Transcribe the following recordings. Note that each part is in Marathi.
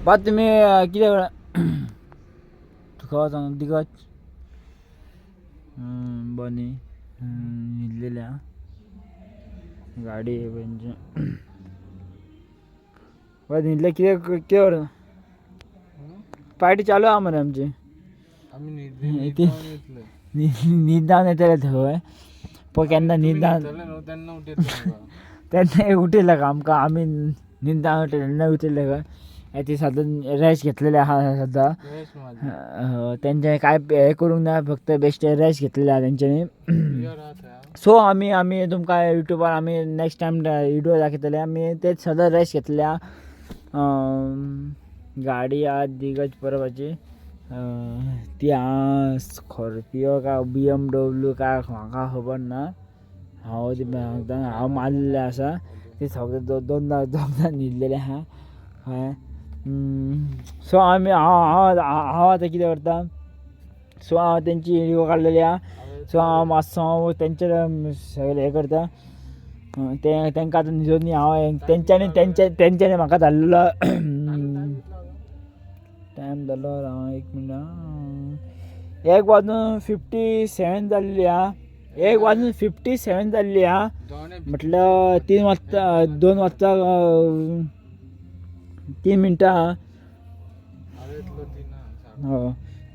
बात तुम्ही किती तुका सांग दिगज बनी निघलेल्या गाडी म्हणजे बस निघल्या किती पार्टी चालू आहे म्हणा आमची निदान येतले हवंय पण केन्ना निदान त्यांना उठेल का आमका आम्ही निदान त्यांना उठेल का ते सध्या रॅश घेतलेले आहा सध्या त्यांच्या काय हे करूंक ना फक्त बेस्ट रॅश घेतलेले आहा त्यांच्यानी सो आम्ही तुमका युट्यूबार आम्ही नेक्स्ट टाइम व्हिडिओ दाखयतले आम्ही तेच सध्या रॅश घेतल्या गाडी आज दिग्गज परवाची ती स्कॉर्पिओ का BMW काय म्हाका खबर ना हांव मारलेले आसा ते सगळे दोनदा न्हिदलेले आहा हय सो आम्ही हांव आतां कितें करता सो हांव तेंची व्हिडिओ काडलेली आहा सो हांव मातसो हांव तेंचे सगळे हे करता तेंकां आतां न्हिदोनी हांव तेंच्यांनी म्हाका धाडलेलो टायम जालो एक मिनट 1:57 जाल्ली आहा 1:57 जाल्ली आहा म्हटल्यार 3 वाजता 2 वाजता 3 मिनटां हो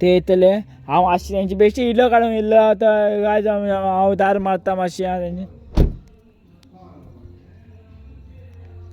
ते येतले हांव मातशें तेंची बेश्टी इल्लो काडून इल्लो आतां काय हांव दार मारता मातशें